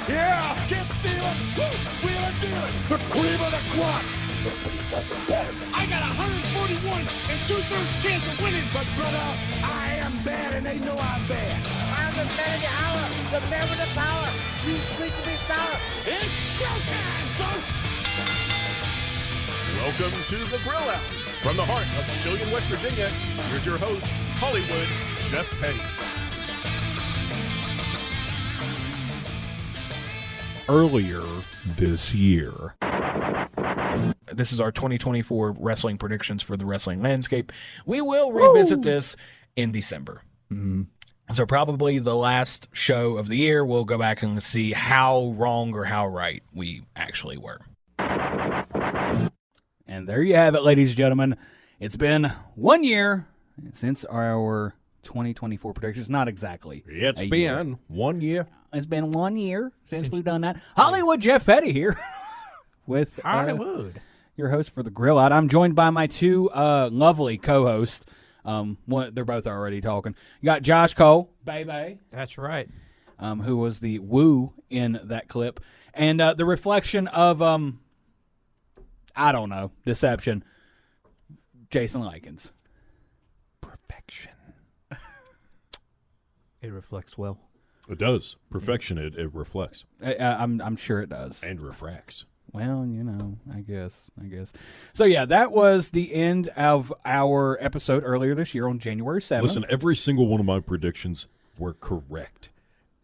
Yeah! Can't steal it! Woo! Wheel and deal it! The cream of the crop! Nobody does it better. I got 141 and 2/3 chance of winning. But brother, I am bad and they know I'm bad. I'm the man of the hour, the man with the power. You speak to me, sour. It's showtime, folks! Welcome to the Grill Out. From the heart of Shillian, West Virginia, here's your host, Hollywood Jeff Petty. Earlier this year. This is our 2024 wrestling predictions for the wrestling landscape. We will revisit this in December. Mm-hmm. So probably the last show of the year, we'll go back and see how wrong or how right we actually were. And there you have it, ladies and gentlemen. It's been 1 year since our 2024 predictions. Not exactly. It's been year. 1 year. It's been 1 year since we've done that. Hollywood Jeff Petty here with Hollywood, your host for the Grill Out. I'm joined by my two lovely co-hosts. They're both already talking. You got Josh Cole, baby. That's right. Who was the woo in that clip, and the reflection of I don't know, deception. Jason Lykens. Perfection. It reflects well. It does. Perfection, it reflects. I'm sure it does. And refracts. Well, you know, I guess. So, yeah, that was the end of our episode earlier this year on January 7th. Listen, every single one of my predictions were correct.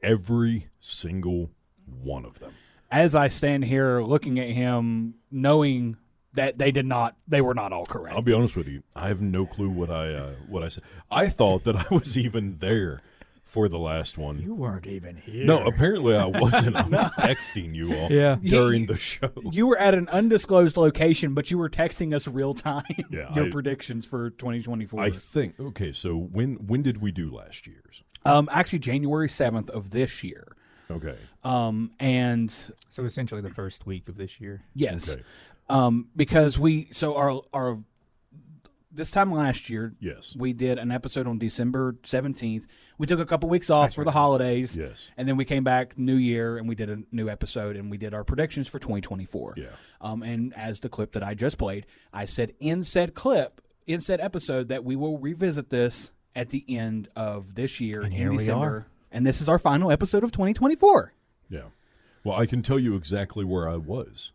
Every single one of them. As I stand here looking at him, knowing that they were not all correct. I'll be honest with you. I have no clue what I said. I thought that I was even there for the last one. You weren't even here. No, apparently I wasn't. I was texting you all during the show. You were at an undisclosed location, but you were texting us real time your predictions for 2024. I think. Okay, so when did we do last year's? Actually, January 7th of this year. Okay. And so essentially the first week of this year. Yes. Okay. Because our this time last year, yes, we did an episode on December 17th. We took a couple weeks off for the holidays. Yes. And then we came back New Year and we did a new episode and we did our predictions for 2024. Yeah. And as the clip that I just played, I said in said episode that we will revisit this at the end of this year and in here December. We are. And this is our final episode of 2024. Yeah. Well, I can tell you exactly where I was.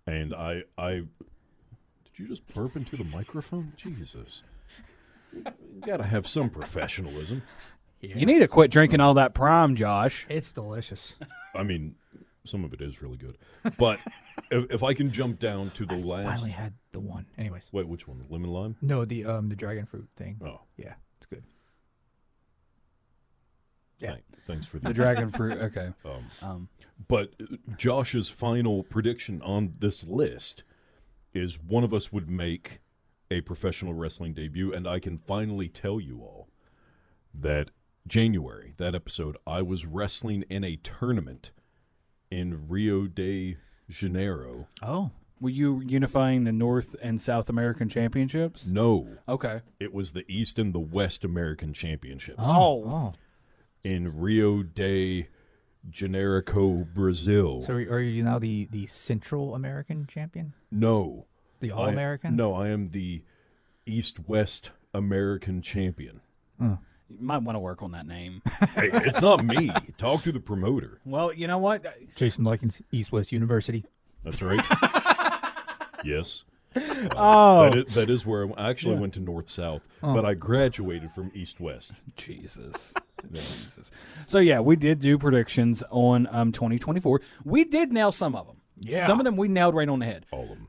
And I did you just burp into the microphone? Jesus. You got to have some professionalism. Yeah. You need to quit drinking all that Prime, Josh. It's delicious. I mean, some of it is really good. But if I can jump down to the last. I finally had the one. Anyways. Wait, which one? The lemon lime? No, the dragon fruit thing. Oh. Yeah, it's good. Yeah. Thanks for the dragon fruit. Okay. But Josh's final prediction on this list is one of us would make a professional wrestling debut, and I can finally tell you all that January, that episode, I was wrestling in a tournament in Rio de Janeiro. Oh. Were you unifying the North and South American Championships? No. Okay. It was the East and the West American Championships. Oh. In Rio de Janeiro, Brazil. So are you now the Central American champion? No. The All-American? No, I am the East-West American champion. You might want to work on that name. Hey, it's not me. Talk to the promoter. Well, you know what? Jason Lykens, East-West University. That's right. Yes. Oh. That is where I actually went to North-South, but I graduated from East-West. Jesus. So, yeah, we did do predictions on 2024. We did nail some of them. Yeah. Some of them we nailed right on the head. All of them.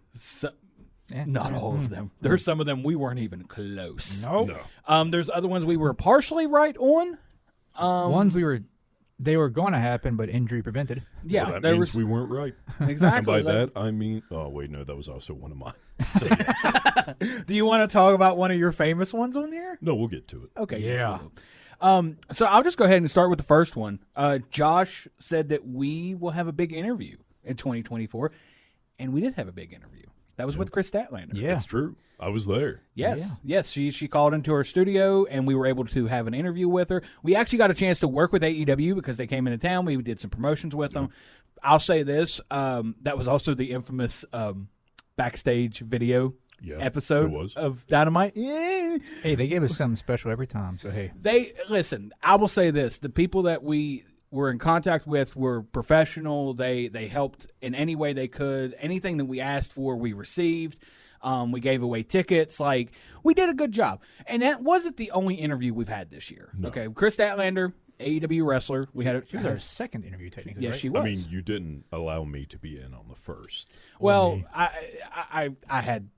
Not all of them. There's some of them we weren't even close. No. There's other ones we were partially right on. Ones they were going to happen, but injury prevented. Yeah. Well, that means we weren't right. Exactly. And by that, I mean, oh, wait, no, that was also one of mine. So, yeah. Do you want to talk about one of your famous ones on here? No, we'll get to it. Okay. Yeah. So I'll just go ahead and start with the first one. Josh said that we will have a big interview in 2024, and we did have a big interview. That was with Chris Statlander. Yeah. It's true. I was there. Yes, yes. She called into her studio, and we were able to have an interview with her. We actually got a chance to work with AEW because they came into town. We did some promotions with them. I'll say this: that was also the infamous backstage video episode it was. of Dynamite. Yeah. Hey, they gave us something special every time. So hey, Listen. I will say this: the people that we were in contact with were professional. They helped in any way they could. Anything that we asked for, we received. We gave away tickets. Like, we did a good job. And that wasn't the only interview we've had this year. No. Okay, Chris Statlander, AEW wrestler. she was our second interview technically. Yeah, right? she was. I mean, you didn't allow me to be in on the first. Well, I had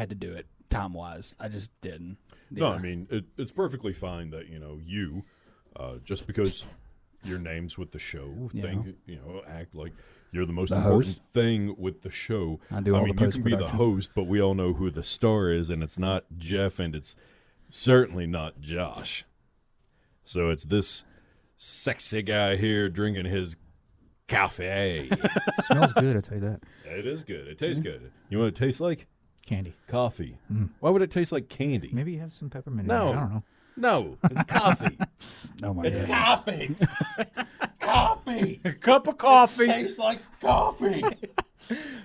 to do it time wise. I just didn't. No, Yeah. I mean, it's perfectly fine that, you, just because your name's with the show, act like you're the most important host? thing with the show. I do all mean, the you can be the post-production. host, but we all know who the star is, and it's not Jeff, and it's certainly not Josh. So it's this sexy guy here drinking his coffee. Smells good. I tell you that. It is good. It tastes good. You know what it tastes like? Candy. Coffee. Why would it taste like candy? Maybe you have some peppermint. No. In there. I don't know. No, it's coffee. Oh my It's God. coffee. Coffee. A cup of coffee. Tastes like coffee.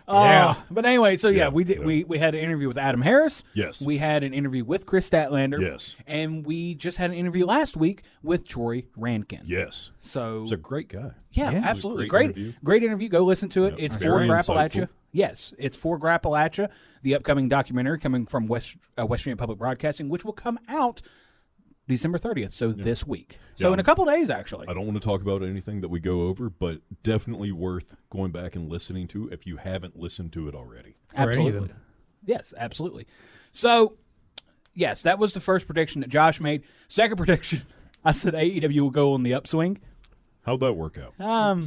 But anyway, so Yeah, we did. yeah. We had an interview with Adam Harris. Yes. We had an interview with Chris Statlander. Yes. And we just had an interview last week with Troy Rankin. Yes. So He's a great guy. yeah, Yeah. It was a absolutely great great interview. Go listen to it. Yeah, It's very for insightful. Grappalachia. Yes, it's for Grappalachia, the upcoming documentary coming from West Virginia Public Broadcasting, which will come out December 30th. So this week. So Yeah. in a couple days, actually. I don't want to talk about anything that we go over, but definitely worth going back and listening to if you haven't listened to it already. Or any of Absolutely. them. Yes, absolutely. So, yes, that was the first prediction that Josh made. Second prediction, I said AEW will go on the upswing. How'd that work out?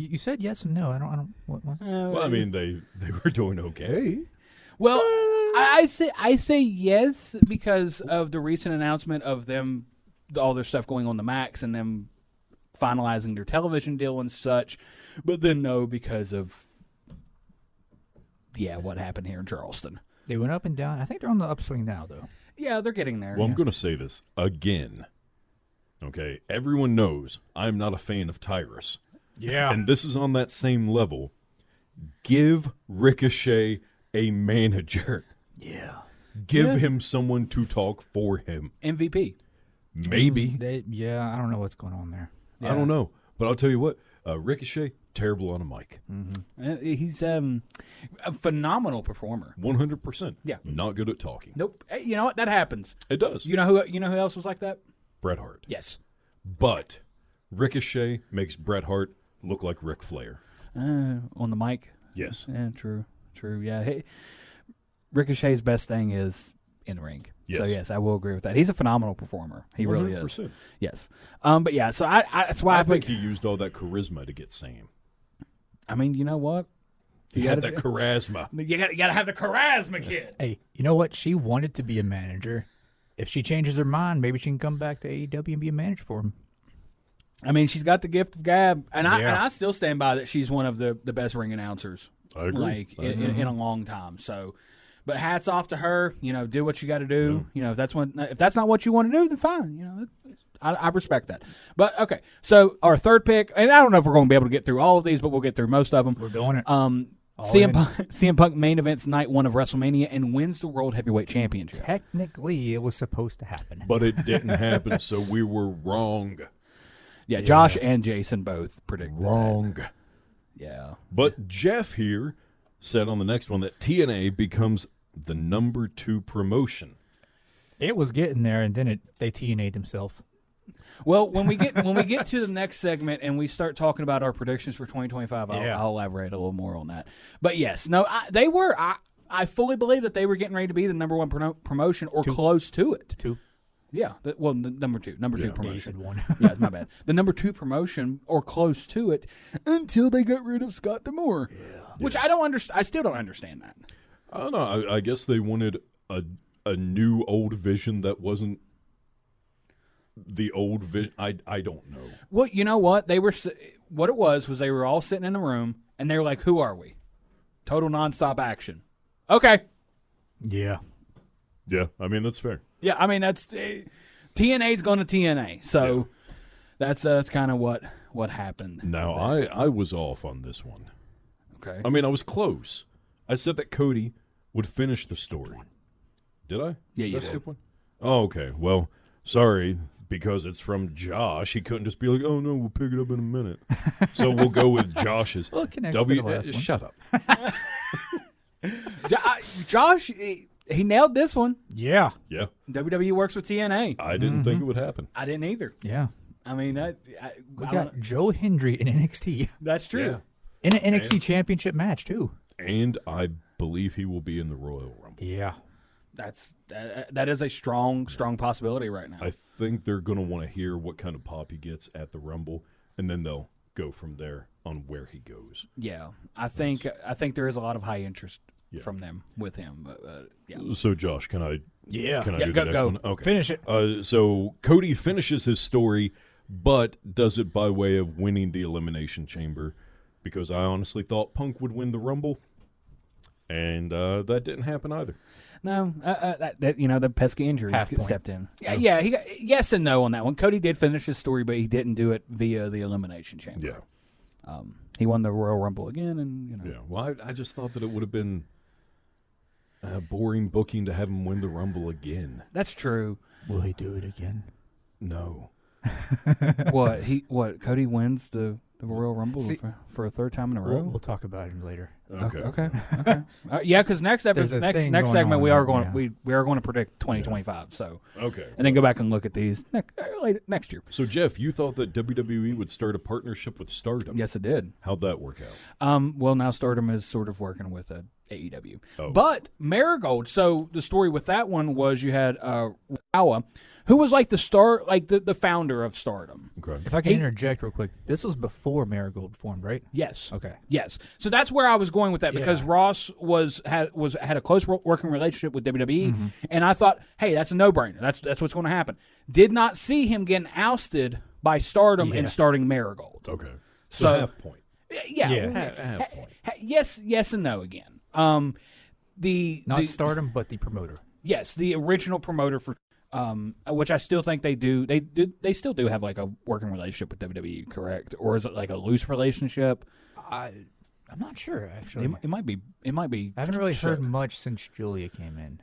You said yes and no. I don't. What? Well, I mean, they were doing okay. Well, I say yes because of the recent announcement of them, all their stuff going on the Max and them finalizing their television deal and such. But then no, because of what happened here in Charleston. They went up and down. I think they're on the upswing now, though. Yeah, they're getting there. Well, I'm going to say this again. Okay, everyone knows I'm not a fan of Tyrus. Yeah. And this is on that same level. Give Ricochet a manager. Yeah. Give him someone to talk for him. MVP. Maybe. I don't know what's going on there. I don't know. But I'll tell you what, Ricochet, terrible on a mic. He's a phenomenal performer. 100%. Yeah. Not good at talking. Nope. Hey, you know what? That happens. It does. You know who else was like that? Bret Hart. Yes. But Ricochet makes Bret Hart look like Ric Flair. On the mic. Yes. Yeah, true. Yeah. Hey, Ricochet's best thing is in the ring. Yes. So yes, I will agree with that. He's a phenomenal performer. He really is. 100%. Yes. But yeah, so I that's why I I think he used all that charisma to get Sam. I mean, you know what? He had that charisma. You got to have the charisma, kid. Hey, you know what? She wanted to be a manager. If she changes her mind, maybe she can come back to AEW and be a manager for him. I mean, she's got the gift of gab, and Yeah. I still stand by that she's one of the best ring announcers. I agree. Like in a long time. So, but hats off to her. You know, do what you got to do. You know, if that's not what you want to do, then fine. You know, I respect that. But okay, so our third pick, and I don't know if we're going to be able to get through all of these, but we'll get through most of them. We're doing it. CM Punk main events night 1 of WrestleMania and wins the World Heavyweight Championship. Technically, it was supposed to happen. But it didn't happen, so we were wrong. Yeah, Josh and Jason both predicted Wrong. that. Yeah. But Jeff here said on the next one that TNA becomes the number 2 promotion. It was getting there, and then they TNA'd himself. Well, when we get to the next segment and we start talking about our predictions for 2025, I'll elaborate a little more on that. But yes, no, they were. I fully believe that they were getting ready to be the number 1 promotion or close to it. 2. Yeah, the number two Yeah. promotion. You said 1. Yeah, my bad. The number 2 promotion or close to it until they got rid of Scott D'Amore. Yeah. Which I don't understand. I still don't understand that. I don't know. I guess they wanted a new old vision that wasn't the old vision. I don't know. Well, you know what? What it was they were all sitting in a room and they were like, "Who are we? Total nonstop action. Okay. Yeah. Yeah, I mean that's fair. Yeah, I mean that's TNA's going to TNA, so that's kind of what happened. Now I was off on this one. Okay. I mean I was close. I said that Cody would finish the story. Did I? Yeah, you I did. skip one? Oh, okay. Well, sorry, because it's from Josh. He couldn't just be like, "Oh no, we'll pick it up in a minute." So we'll go with Josh's. Well, it connects to the last one. Shut up. Josh, he nailed this one. Yeah. Yeah, WWE works with TNA. I didn't think it would happen. I didn't either. Yeah. I mean, We got Joe Hendry in NXT. that's true. Yeah. In an NXT championship match, too. And I believe he will be in the Royal Rumble. Yeah. That is a strong possibility right now. I think they're going to want to hear what kind of pop he gets at the Rumble, and then they'll go from there on where he goes. Yeah, I think there is a lot of high interest Yeah. from them with him. But yeah, So, Josh, can I Yeah. do go- the next go. one? Okay. Finish it. So Cody finishes his story, but does it by way of winning the Elimination Chamber, because I honestly thought Punk would win the Rumble, and that didn't happen either. no, that the pesky injuries Half point. stepped in. Yeah, he got, yes and no on that one. Cody did finish his story, but he didn't do it via the Elimination Chamber. Yeah. He won the Royal Rumble again, and Yeah. Well, I just thought that it would have been boring booking to have him win the Rumble again. that's true. Will he do it again? No. What Cody wins the Royal Rumble See- for a third time in a row? We'll talk about him later. Okay. Yeah, because next There's a next thing next going segment on we are right going now. we are going to predict 2025. So Okay. and then go back and look at these next year. So, Jeff, you thought that WWE would start a partnership with Stardom. Yes, it did. How'd that work out? Well, now Stardom is sort of working with AEW, Oh. but Marigold. So the story with that one was you had Rawa, who was like the founder of Stardom. Okay. If I can Hey- interject real quick, this was before Marigold formed, right? Yes. Okay. Yes. So that's where I was going with that because Yeah. Ross had a close working relationship with WWE, and I thought, hey, that's a no-brainer. That's what's going to happen. Did not see him getting ousted by Stardom and starting Marigold. Okay. So- So half point. Yeah. Yeah. Half point. Yes and no again. Not Stardom, but the promoter. Yes, the original promoter for which I still think they do. They still do have like a working relationship with WWE, correct? Or is it like a loose relationship? I'm not sure, actually. It might be. It might be. I haven't really heard so. much since Julia came in.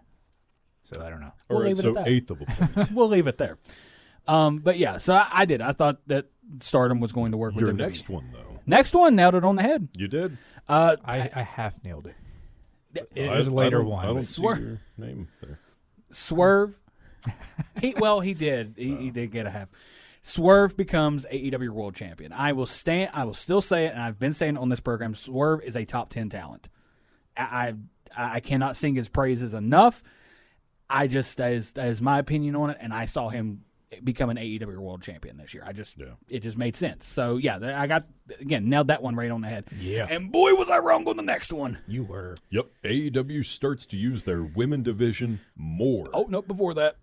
So I don't know. All We'll right, leave it so at that. eighth of a point. We'll leave it there. But yeah, so I did. I thought that Stardom was going to work with Your WWE. next one, though. Next one nailed it on the head. You did? I half nailed it. It was a later one. I don't but- see your name there. Swerve. He did. He did get a half. Swerve becomes AEW World Champion. I will still say it, and I've been saying it on this program. Swerve is a top 10 talent. I cannot sing his praises enough. I just that is my opinion on it, and I saw him become an AEW World Champion this year. It just made sense. So yeah, I got nailed that one right on the head. Yeah. And boy was I wrong on the next one. You were. Yep. AEW starts to use their women division more. Oh no, before that.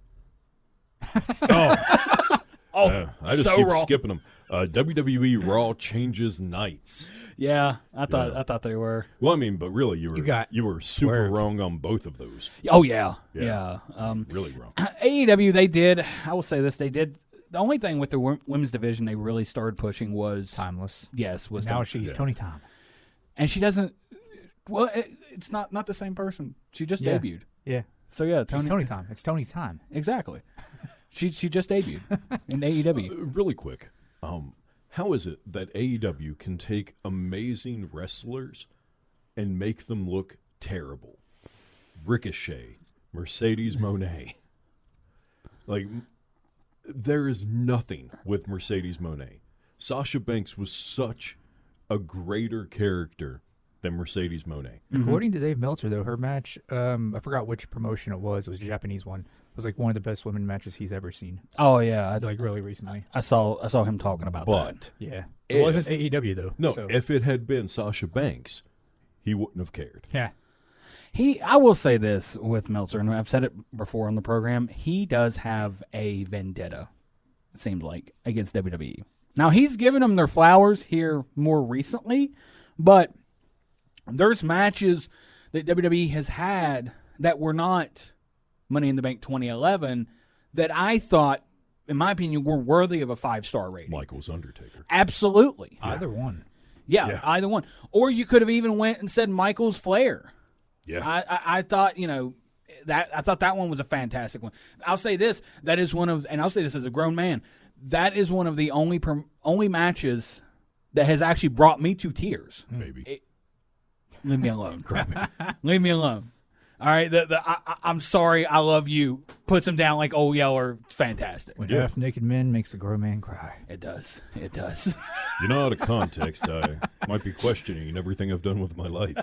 I just so keep wrong. skipping them. WWE Raw changes nights. Yeah, I thought they were. Well, I mean, but really, you were super swerved. wrong on both of those. Oh yeah. Yeah. Really wrong. AEW, they did. I will say this: they did. The only thing with the women's division they really started pushing was Timeless. Yes, was Now the- she's Yeah. Tony Tom. and she doesn't. Well, it's not the same person. She just Yeah. debuted. Yeah. So yeah, It's Tony Tom. It's Tony's time. Exactly. she just debuted in AEW. Really quick, how is it that AEW can take amazing wrestlers and make them look terrible? Ricochet, Mercedes Moné. Like, there is nothing with Mercedes Moné. Sasha Banks was such a greater character than Mercedes Moné. According to Dave Meltzer, though, her match, I forgot which promotion it was. It was a Japanese one. It was like one of the best women matches he's ever seen. Oh yeah, Like really recently. I saw him talking about that. But Yeah. If- It wasn't AEW, though. no, so- if it had been Sasha Banks, he wouldn't have cared. Yeah. I will say this with Meltzer, and I've said it before on the program. He does have a vendetta, it seems like, against WWE. Now he's given them their flowers here more recently, but there's matches that WWE has had that were not Money in the Bank 2011 that I thought, in my opinion, were worthy of a 5-star rating. Michael's Undertaker. Absolutely. Either one. Yeah, either one. Or you could have even went and said Michael's Flair. Yeah. I thought, that one was a fantastic one. I'll say this, that is one of, and I'll say this as a grown man, that is one of the only matches that has actually brought me to tears. Maybe. Leave me alone. Leave me alone. All right, I'm sorry, I love you. Puts him down like Old Yeller. Fantastic. When half-naked men makes a grown man cry. It does. It does. Out of context, I might be questioning everything I've done with my life.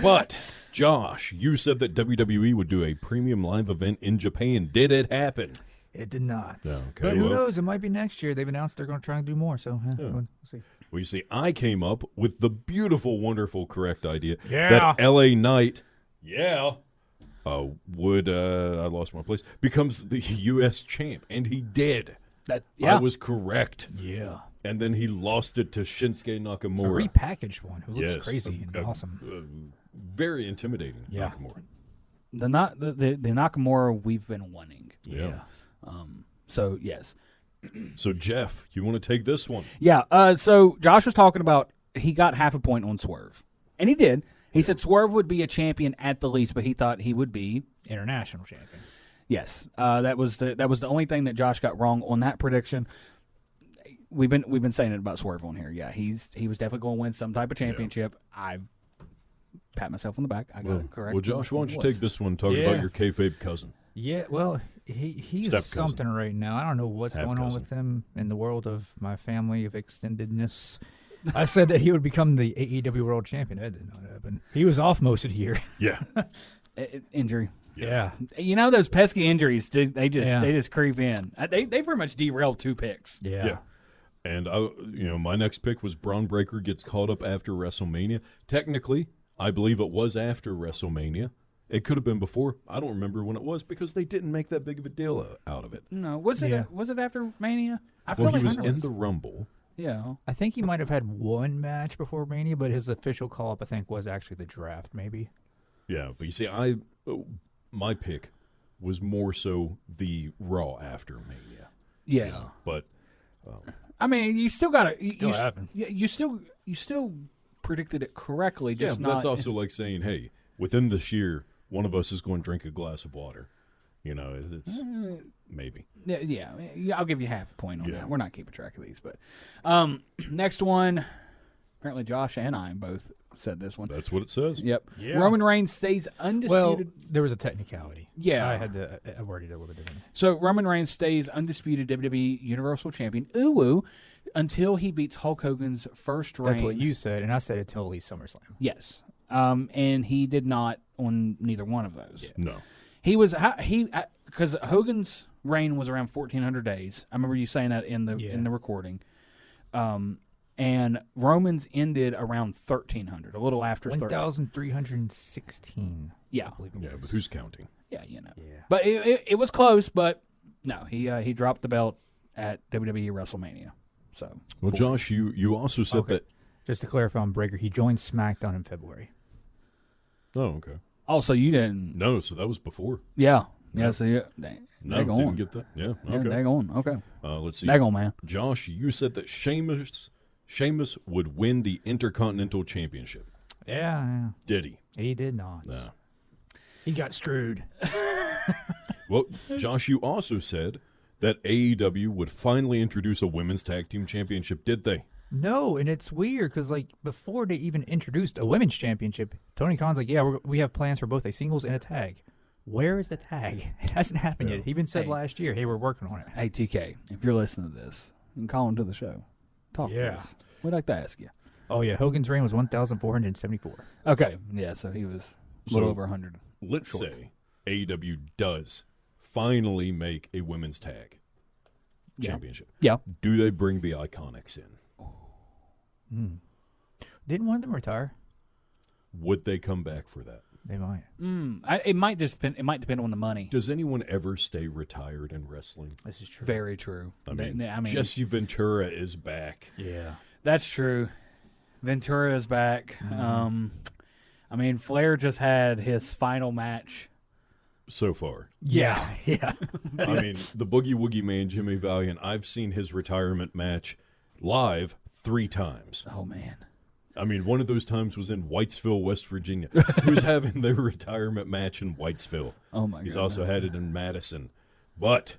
But, Josh, you said that WWE would do a premium live event in Japan. Did it happen? It did not. Okay, But who knows? It might be next year. They've announced they're going to try and do more, so we'll see. Well, you see, I came up with the beautiful, wonderful, correct idea Yeah. that LA Knight, would, I lost my place, becomes the U.S. champ. And he did. I was correct. Yeah. And then he lost it to Shinsuke A Nakamura. repackaged one who looks Yes, crazy and awesome. Very intimidating, Yeah. Nakamura. The Nakamura we've been wanting. Yeah. So, yes. So, Jeff, you want to take this one? Yeah, so Josh was talking about he got half a point on Swerve. And he did. He said Swerve would be a champion at the least, but he thought he would be International champion. Yes. That was the only thing that Josh got wrong on that prediction. We've been saying it about Swerve on here. Yeah, he was definitely going to win some type of championship. I pat myself on the back. I got it correct. Well, Josh, why don't you take this one and talk about your kayfabe cousin? Yeah, well, he's Step something right now. I don't know what's Half going on cousin. with him in the world of my family of extendedness. I said that he would become the AEW World Champion. That did not happen. He was off most of the year. Yeah. Injury. Yeah. Those pesky injuries, they just creep in. They pretty much derailed 2 picks. Yeah. And my next pick was Braun Breaker gets called up after WrestleMania. Technically, I believe it was after WrestleMania. It could have been before. I don't remember when it was because they didn't make that big of a deal out of it. No, was it after Mania? Well, he was in the Rumble. Yeah. I think he might have had one match before Mania, but his official call-up, I think, was actually the draft, maybe. Yeah, but you see, my pick was more so the Raw after Mania. Yeah. But I mean, you still got to. Still happened. You still predicted it correctly. Just but not. that's also like saying, hey, within this year, one of us is going to drink a glass of water. It's maybe. Yeah, I'll give you half a point on that. We're not keeping track of these, but next one. Apparently, Josh and I both said this one. That's what it says. Yep. Yeah. Roman Reigns stays undisputed. Well, there was a technicality. Yeah. I worded it a little bit differently. So Roman Reigns stays undisputed WWE Universal Champion, until he beats Hulk Hogan's first reign. That's what you said, and I said it till at least SummerSlam. Yes. And he did not on neither one of those. Yeah. No. He was because Hogan's reign was around 1,400 days. I remember you saying that in the recording. And Roman's ended around 1,300, a little after 1,316. Yeah. I believe it Yeah, was. but who's counting? Yeah. Yeah. But it was close. But no, he dropped the belt at WWE WrestleMania. So Well, Josh, you also said that. Just to clarify on Breaker, he joined SmackDown in February. Oh, okay. Also, you didn't. No, so that was before. Yeah. Yeah. So they No, going. didn't get that. Yeah. Okay. They going. Okay. Let's see. They going, man. Josh, you said that Sheamus would win the Intercontinental Championship. Yeah. Did he? He did not. No. He got screwed. Well, Josh, you also said that AEW would finally introduce a women's tag team championship. Did they? No, and it's weird because before they even introduced a women's championship, Tony Khan's like, yeah, we have plans for both a singles and a tag. Where is the tag? It hasn't happened yet. He even said last year, hey, we're working on it. Hey, TK, if you're listening to this, you can call into the show. Talk to us. We'd like to ask you. Oh, yeah. Hogan's reign was 1,474. Okay. Yeah, so he was a little over 100. Let's say AEW does finally make a women's tag championship. Yeah. Do they bring the Iconics in? Didn't one of them retire? Would they come back for that? They might. It might depend. It might depend on the money. Does anyone ever stay retired in wrestling? This is true. Very true. I mean, Jesse Ventura is back. Yeah. That's true. Ventura is back. I mean, Flair just had his final match. So far. Yeah. I mean, the Boogie Woogie Man, Jimmy Valiant, I've seen his retirement match live 3 times. Oh, man. I mean, one of those times was in Whitesville, West Virginia. Who's having their retirement match in Whitesville? Oh, my God. He's also had it in Madison. But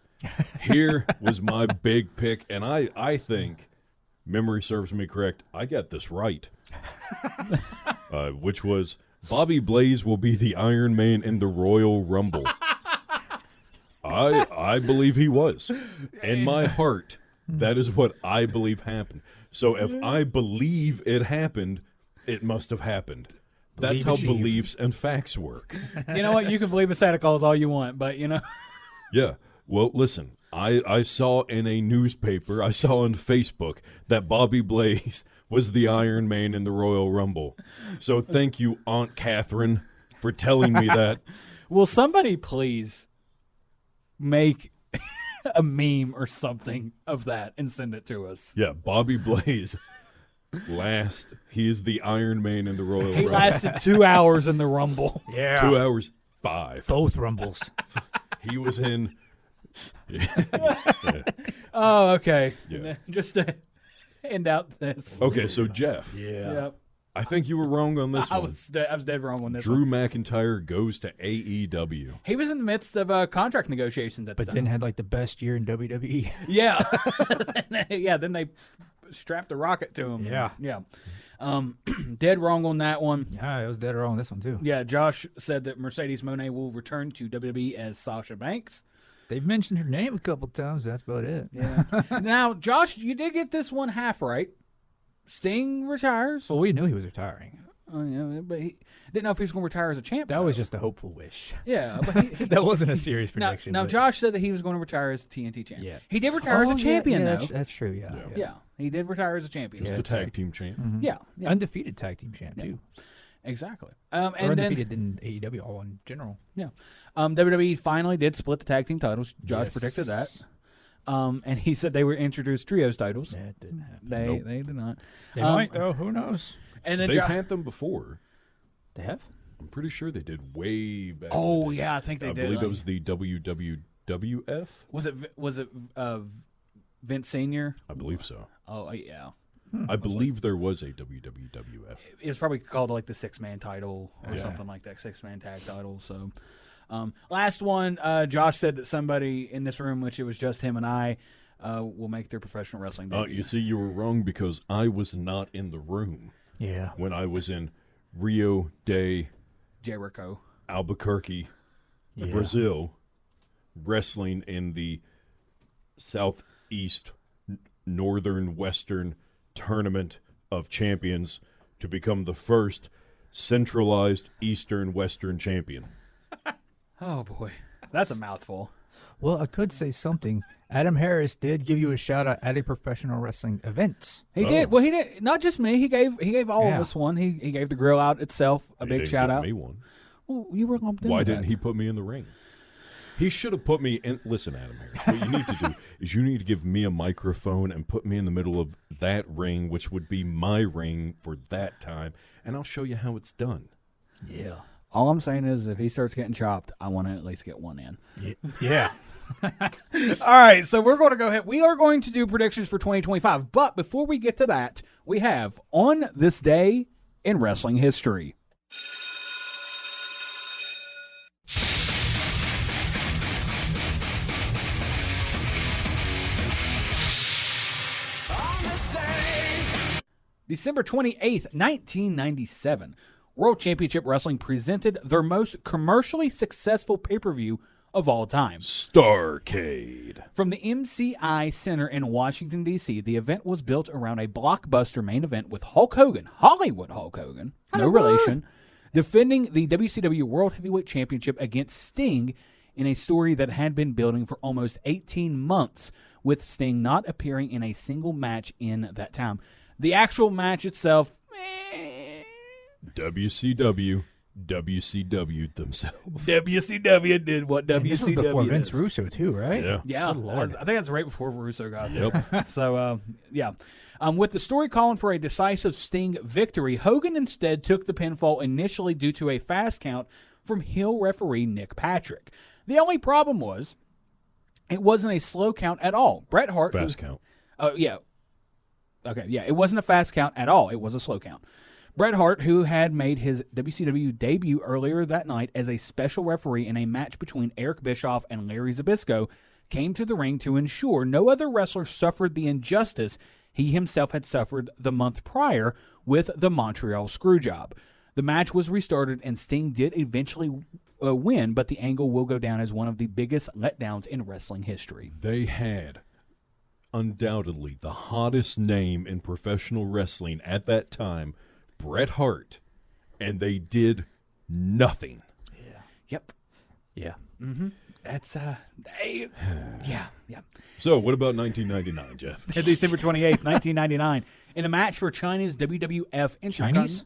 here was my big pick, and I think, memory serves me correct, I got this right. Which was Bobby Blaze will be the Iron Man in the Royal Rumble. I believe he was. In my heart, that is what I believe happened. So if I believe it happened, it must have happened. That's how beliefs and facts work. You know what? You can believe in Santa Claus all you want, but, you know. Yeah. Well, listen, I saw in a newspaper, I saw on Facebook that Bobby Blaze was the Iron Man in the Royal Rumble. So thank you, Aunt Catherine, for telling me that. Will somebody please make a meme or something of that and send it to us? Yeah, Bobby Blaze. He is the Iron Man in the Royal He Rumble. lasted 2 hours in the Rumble. Yeah. 2 hours 5. Both Rumbles. He was in. Oh, okay. Yeah. Just to end out this. Okay, so Jeff, Yep. I think you were wrong on this I one. was dead wrong on this Drew one. McIntyre goes to AEW. He was in the midst of contract negotiations at the But time. then had like the best year in WWE. Yeah. Yeah, then they strapped a rocket to him. Yeah. Yeah. Dead wrong on that one. Yeah, it was dead wrong on this one too. Yeah, Josh said that Mercedes Moné will return to WWE as Sasha Banks. They've mentioned her name a couple times. That's about it. Yeah. Now, Josh, you did get this one half right. Sting retires. Well, we knew he was retiring. Oh, yeah, but he didn't know if he was going to retire as a champ. That though. was just a hopeful wish. Yeah, but That wasn't a serious now, prediction. now but- Josh said that he was going to retire as TNT champ. Yeah. He did retire as a Oh, champion, yeah, though. That's true. Yeah. Yeah, he did retire as a champion. Just Yeah, the that's tag right. team champ. Mhm. Yeah, yeah, Undefeated tag team champ too. exactly. Or And then undefeated in AEW all in general. WWE finally did split the tag team titles. Josh Yes. predicted that. And he said they were introduced trios titles. That didn't happen. They did not. They might though. Who knows? And then They've Jo- had them before. They have. I'm pretty sure they did way back. in Oh the day. yeah, I think they I did. believe Like, it was the WWF. was it Vince Senior? I believe so. Oh yeah. I believe there was a WWF. It was probably called like the 6-man title or Yeah. something like that, 6-man tag title. So, last one, Josh said that somebody in this room, which it was just him and I, will make their professional wrestling debut. You see, you were wrong because I was not in the room Yeah. when I was in Rio de Jericho. Albuquerque, Brazil, wrestling in the Southeast Northern Western Tournament of Champions to become the first centralized Eastern Western champion. Oh boy, that's a mouthful. Well, I could say something. Adam Harris did give you a shout out at a professional wrestling event. He Oh. did. Well, he did. Not just me. He gave all of Yeah. us one. He gave the grill out itself a He big didn't shout give out. Me one. Well, you were lumped in. Why with didn't that. he put me in the ring? He should have put me in. Listen, Adam Harris, what you need to do is you need to give me a microphone and put me in the middle of that ring, which would be my ring for that time, and I'll show you how it's done. Yeah. All I'm saying is, if he starts getting chopped, I want to at least get one in. Yeah. All right, so we're going to go ahead. We are going to do predictions for 2025, but before we get to that, we have On This Day in Wrestling History. December 28th, 1997, World Championship Wrestling presented their most commercially successful pay-per-view of all time. Starcade. From the MCI Center in Washington, D.C., the event was built around a blockbuster main event with Hulk Hogan, Hollywood Hulk Hogan, no relation, defending the WCW World Heavyweight Championship against Sting in a story that had been building for almost 18 months, with Sting not appearing in a single match in that time. The actual match itself, WCW WCW themselves. WCW did what And this was before WCW Vince does. Russo too, right? Yeah. Yeah, Good Lord. I think that's right before Russo got there. So, yeah. With the story calling for a decisive Sting victory, Hogan instead took the pinfall initially due to a fast count from heel referee Nick Patrick. The only problem was it wasn't a slow count at all. Bret Hart... Fast count. Oh, yeah. Okay, yeah, it wasn't a fast count at all. It was a slow count. Bret Hart, who had made his WCW debut earlier that night as a special referee in a match between Eric Bischoff and Larry Zbyszko, came to the ring to ensure no other wrestler suffered the injustice he himself had suffered the month prior with the Montreal Screwjob. The match was restarted and Sting did eventually win, but the angle will go down as one of the biggest letdowns in wrestling history. They had undoubtedly the hottest name in professional wrestling at that time, Bret Hart, and they did nothing. Yep. Yeah. That's, yeah. So, what about 1999, Jeff? December 28th, 1999, in a match for China's WWF Chinese?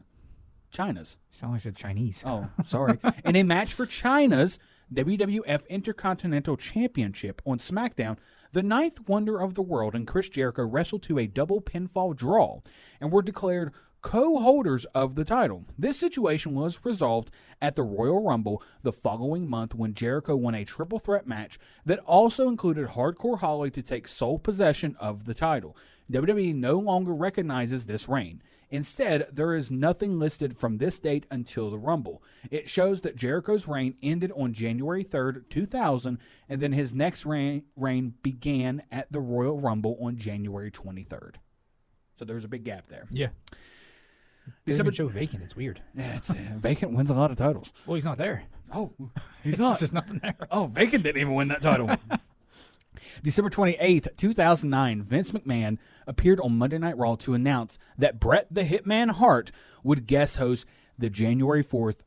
China's. You sound like I said Chinese. Oh, sorry. In a match for China's WWF Intercontinental Championship on SmackDown, the Ninth Wonder of the World and Chris Jericho wrestled to a double pinfall draw and were declared co-holders of the title. This situation was resolved at the Royal Rumble the following month when Jericho won a triple threat match that also included Hardcore Holly to take sole possession of the title. WWE no longer recognizes this reign. Instead, there is nothing listed from this date until the Rumble. It shows that Jericho's reign ended on January 3rd, 2000, and then his next reign began at the Royal Rumble on January 23rd. So there was a big gap there. Yeah. December show vacant. It's weird. Yeah, it's Vacant wins a lot of titles. Well, he's not there. Oh, he's not. There's nothing there. Oh, Vacant didn't even win that title. December 28th, 2009, Vince McMahon appeared on Monday Night Raw to announce that Bret the Hitman Hart would guest host the January 4th,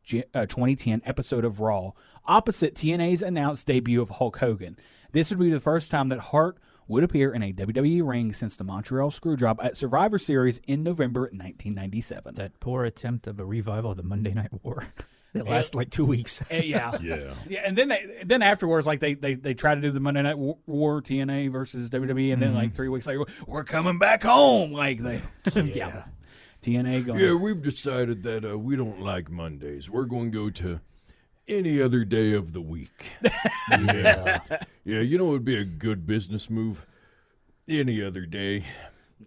2010 episode of Raw, opposite TNA's announced debut of Hulk Hogan. This would be the first time that Hart would appear in a WWE ring since the Montreal Screwjob at Survivor Series in November 1997. That poor attempt of a revival of the Monday Night War. It lasted like 2 weeks. Yeah. Yeah. And then afterwards, like they tried to do the Monday Night War TNA versus WWE, and then like 3 weeks later, we're coming back home. Like they, yeah. TNA going. Yeah, we've decided that we don't like Mondays. We're going to go to any other day of the week. Yeah. Yeah, you know what would be a good business move? Any other day.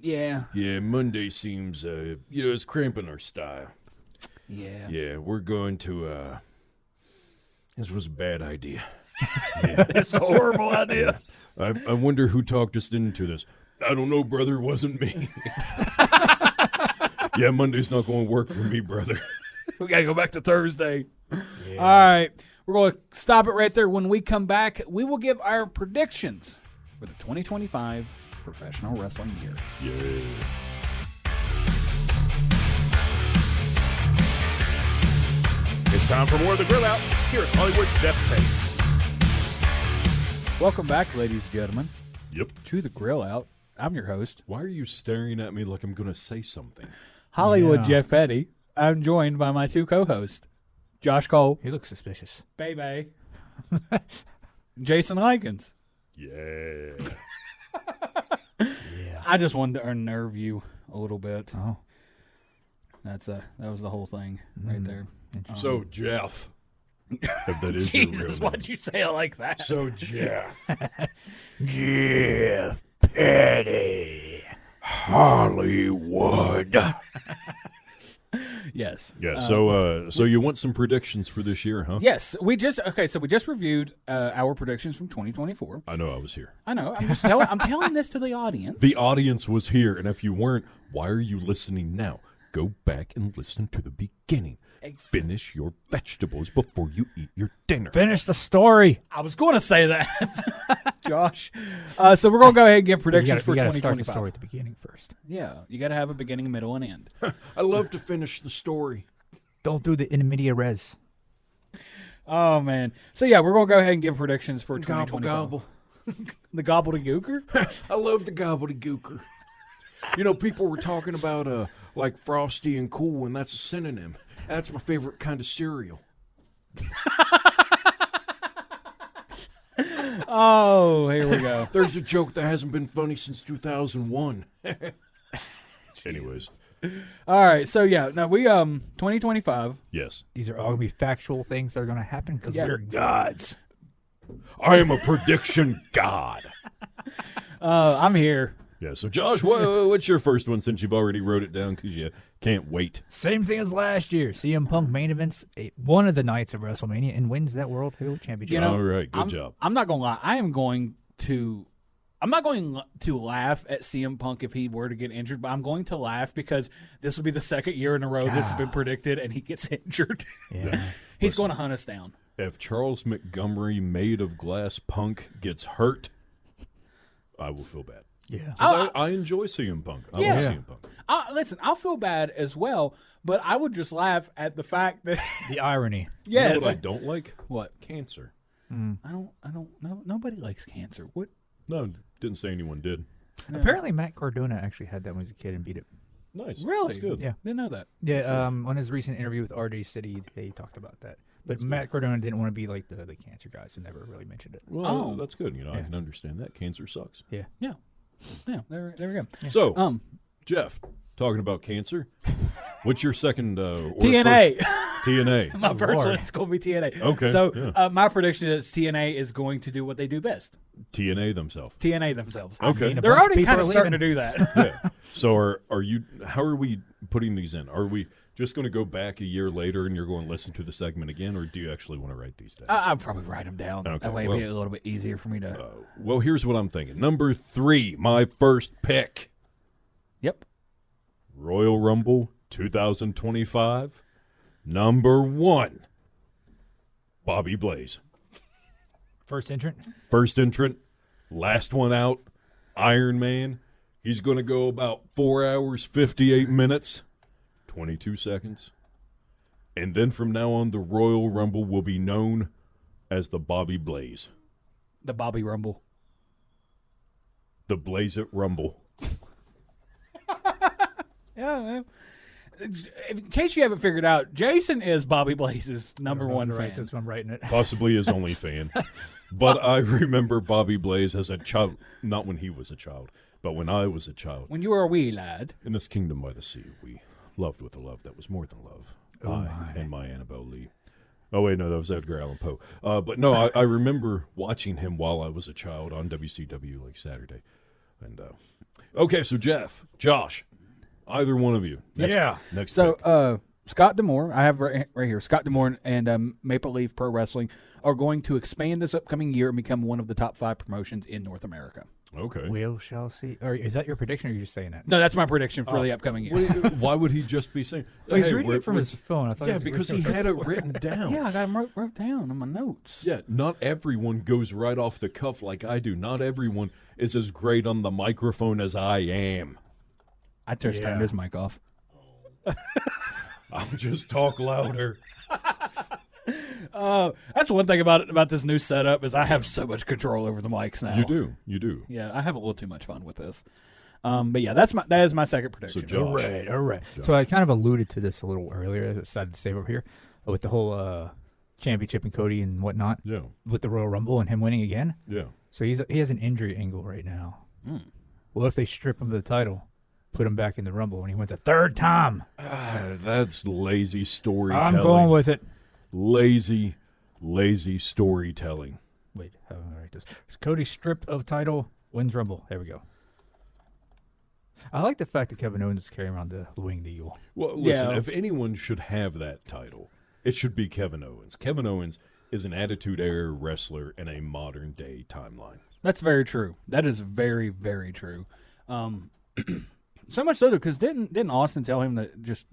Yeah. Yeah, Monday seems, it's cramping our style. Yeah. Yeah, we're going to, this was a bad idea. It's a horrible idea. I wonder who talked us into this. I don't know, brother. It wasn't me. Yeah, Monday's not going to work for me, brother. We got to go back to Thursday. Yeah. All right. We're going to stop it right there. When we come back, we will give our predictions for the 2025 professional wrestling year. Yeah. It's time for more of the Grill Out. Here's Hollywood Jeff Petty. Welcome back, ladies and gentlemen, Yep. to the Grill Out. I'm your host, Why are you staring at me like I'm going to say something? Hollywood Yeah. Jeff Petty. I'm joined by my two co-hosts, Josh Cole, He looks suspicious. Baby, Jason Lykens. Yeah. I just wanted to unnerve you a little bit. Oh. That was the whole thing right there. So, Jeff, if that is your real Jesus, name. why'd you say it like that? So, Jeff. Jeff Petty. Hollywood. Yes. Yeah, so you want some predictions for this year, huh? Yes, we just reviewed our predictions from 2024. I know I was here. I know. I'm telling this to the audience. The audience was here, and if you weren't, why are you listening now? Go back and listen to the beginning. Finish your vegetables before you eat your dinner. Finish the story. I was going to say that, Josh. So we're going to go ahead and give predictions for You got to start the 2025. story at the beginning first. Yeah, you got to have a beginning, middle, and end. I love to finish the story. Don't do the in media res. Oh man. So yeah, we're going to go ahead and give predictions for Gobble 2025. gobble. The gobbledygooker. I love the gobbledygooker. You know, people were talking about like frosty and cool, and that's a synonym. That's my favorite kind of cereal. Oh, here we go. There's a joke that hasn't been funny since 2001. Anyways, All right, so yeah, now we 2025. yes. These are all going to be factual things that are going to happen because Yeah. we're gods. I am a prediction god. I'm here. Yeah, so Josh, what's your first one since you've already wrote it down because you can't wait? Same thing as last year. CM Punk main events one of the nights of WrestleMania and wins that World Heavyweight Championship. You know, All right, good job. I'm not gonna lie. I'm not going to laugh at CM Punk if he were to get injured, but I'm going to laugh because this will be the second year in a row this has been predicted, and he gets injured. Yeah. He's going to hunt us down. If Charles Montgomery, made of glass Punk, gets hurt, I will feel bad. Yeah. 'Cause I enjoy CM Punk. I Yeah. love CM Punk. Listen, I'll feel bad as well, but I would just laugh at the fact that The irony. You know yes, what I don't like? what Cancer. I don't know. Nobody likes cancer. What? No, didn't say anyone did. Apparently, Matt Cardona actually had that when he was a kid and beat it. Nice. Really? That's good. Yeah. Didn't know that. Yeah, on his recent interview with RJ City, he talked about that. But Matt Cardona didn't want to be like the cancer guy, so never really mentioned it. Well, Oh. that's good. You know, I Yeah. can understand that. Cancer sucks. Yeah. Yeah. There we go. So, Jeff, talking about cancer, what's your second or TNA. first- TNA. My first Lord. one's going to be TNA. Okay, So yeah. my prediction is TNA is going to do what they do best. TNA themselves. TNA themselves. Okay. mean, a They're bunch of already people kind are of starting to leaving. do that. Yeah. So are you? How are we putting these in? Are we just going to go back a year later and you're going to listen to the segment again, or do you actually want to write these down? I'll probably write them down. Okay, That way it'll be well- a little bit easier for me to. Well, here's what I'm thinking. Number 3, my first pick. Yep. Royal Rumble 2025. Number 1, Bobby Blaze. First entrant. First entrant, last one out, Iron Man. He's going to go about 4 hours, 58 minutes, 22 seconds. And then from now on, the Royal Rumble will be known as the Bobby Blaze. The Bobby Rumble. The Blaze It Rumble. Yeah. In case you haven't figured out, Jason is Bobby Blaze's number one Right, fan. that's why I'm writing it. Possibly his only fan. But I remember Bobby Blaze as a child, not when he was a child, but when I was a child. When you were a wee lad. In this kingdom by the sea, we loved with a love that was more than love. And my Annabelle Lee. Oh, wait, no, that was Edgar Allan Poe. But no, I remember watching him while I was a child on WCW, like Saturday. And okay, so Jeff, Josh, either one of you. Next So, pick. Scott D'Amore, I have right here, Scott D'Amore and Maple Leaf Pro Wrestling are going to expand this upcoming year and become one of the top 5 promotions in North America. Okay. We shall see. Or is that your prediction, or are you just saying that? No, that's my prediction for the upcoming year. Why would he just be saying? Oh, he's "Hey, reading we're- it from his phone. I thought Yeah, it was because he original. had it written down. Yeah, I got them wrote down on my notes. Yeah, not everyone goes right off the cuff like I do. Not everyone is as great on the microphone as I am. I just turned Yeah. his mic off. I'll just talk louder. That's one thing about this new setup is I have so much control over the mics now. You do. Yeah, I have a little too much fun with this. But yeah, that is my second prediction. Josh. All right. So I kind of alluded to this a little earlier. I decided to save over here with the whole championship and Cody and whatnot Yeah, with the Royal Rumble and him winning again. yeah. So he has an injury angle right now. What if they strip him of the title, put him back in the Rumble, and he wins a third time? That's lazy storytelling. I'm going with it. lazy storytelling. Wait, how do I write this? Cody stripped of title, wins Rumble. There we go. I like the fact that Kevin Owens is carrying around the Winged Eagle. Well, listen, Yeah. if anyone should have that title, it should be Kevin Owens. Kevin Owens is an Attitude Era wrestler in a modern day timeline. That's very true. That is very, very true. So much so, because didn't Austin tell him to just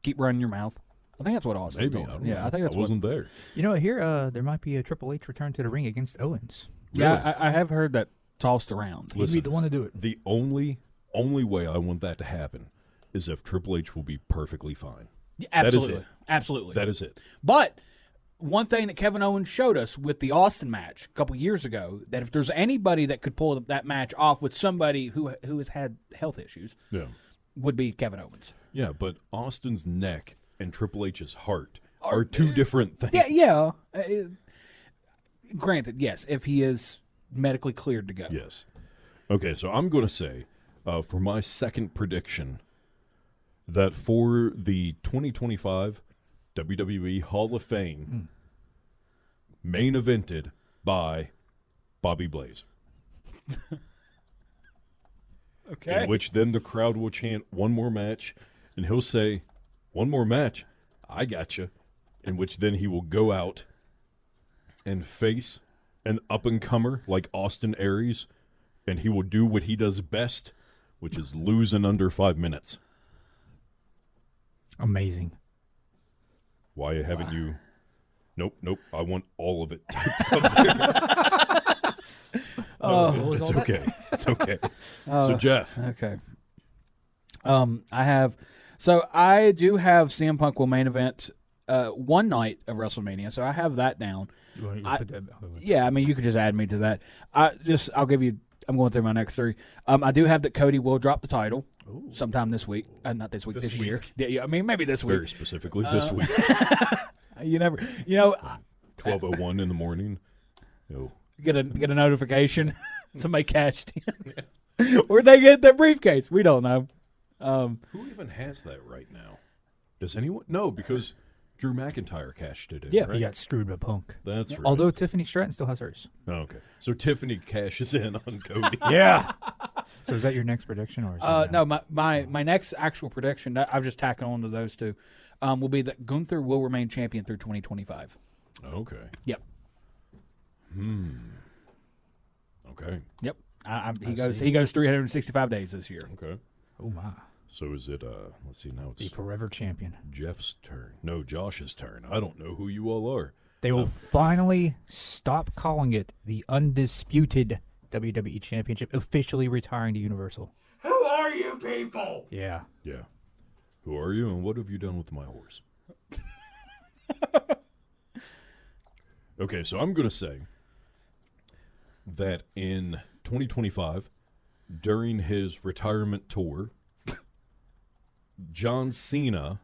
keep running your mouth? I think that's what Austin Maybe. told I him. don't know. I think that's I wasn't there. You know, here there might be a Triple H return to the ring against Owens. Yeah, I have heard that tossed around. He'd Listen. be the one to do it. The only way I want that to happen is if Triple H will be perfectly fine. Yeah, That is absolutely. it. Absolutely. That is it. But one thing that Kevin Owens showed us with the Austin match a couple years ago, that if there's anybody that could pull that match off with somebody who has had health issues, Yeah. would be Kevin Owens. Yeah, but Austin's neck and Triple H's heart are two different things. Yeah. Granted, yes, if he is medically cleared to go. Yes. Okay, so I'm going to say, for my second prediction, that for the 2025 WWE Hall of Fame, main evented by Bobby Blaze. Okay. In which then the crowd will chant one more match, and he'll say, one more match, I gotcha. In which then he will go out and face an up-and-comer like Austin Aries, and he will do what he does best, which is lose in under 5 minutes. Amazing. Why haven't you? Nope. I want all of it. It's okay. It's okay. So Jeff, Okay. I do have CM Punk will main event one night of WrestleMania, so I have that down. You want to put that? Yeah, I mean you could just add me to that. I'll give you. I'm going through my next three. I do have that Cody will drop the title sometime this week. Not this week. This year. Yeah, I mean maybe this week. very specifically this week, You never. 12:01 in the morning. No. Get a notification. Somebody cashed in. Where'd they get their briefcase? We don't know. Who even has that right now? Does anyone? No, because Drew McIntyre cashed it in. Yeah. right? He got screwed by Punk. That's right. Although Tiffany Stratton still has hers. Oh, okay. So Tiffany cashes in on Cody. Yeah. So is that your next prediction, or is that No, my next actual prediction, I'm just tacking on to those two, will be that Gunther will remain champion through 2025. Okay. Yep. Okay. Yep. He goes 365 days this year. Okay. Oh my, So is it? Let's see. Now the it's forever champion. Jeff's turn. No, Josh's turn. I don't know who you all are. They will finally stop calling it the undisputed WWE Championship, officially retiring to Universal. Who are you people? Yeah. Yeah. Who are you, and what have you done with my horse? Okay, so I'm going to say that in 2025, during his retirement tour, John Cena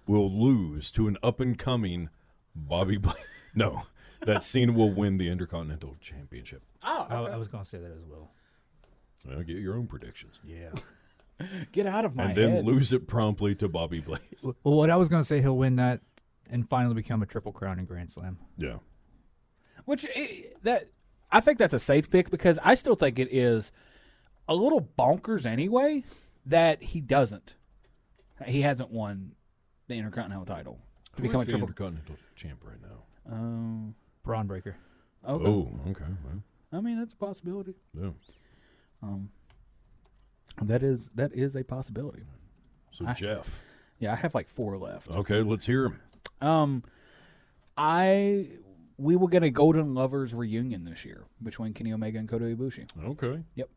will lose to an up-and-coming Bobby Blaze. No, that Cena will win the Intercontinental Championship. I was going to say that as well. Well, get your own predictions. Yeah. Get out of my And then head. lose it promptly to Bobby Blaze. Well, what I was going to say, he'll win that and finally become a Triple Crown and Grand Slam. Yeah. I think that's a safe pick because I still think it is a little bonkers anyway that he doesn't. He hasn't won the Intercontinental title to Who become a is the triple. Intercontinental champ right now? Braun Breaker. Okay. Oh, okay. Well, I mean that's a possibility. yeah. That is a possibility. So Jeff. Yeah, I have like 4 left. Okay, let's hear him. We will get a Golden Lovers reunion this year between Kenny Omega and Kota Ibushi. Okay. Yep.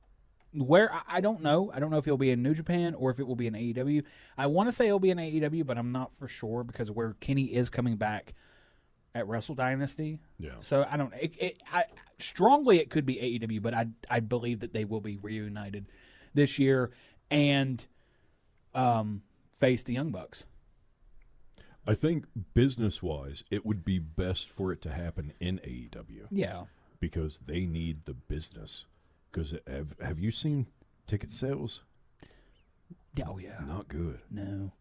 Where I don't know. I don't know if he'll be in New Japan or if it will be in AEW. I want to say it'll be in AEW, but I'm not for sure because of where Kenny is coming back at Wrestle Dynasty. Yeah. So I don't. Strongly it could be AEW, but I believe that they will be reunited this year and face the Young Bucks. I think business-wise, it would be best for it to happen in AEW. Yeah. Because they need the business. Because have you seen ticket sales? Oh yeah. Not good. No.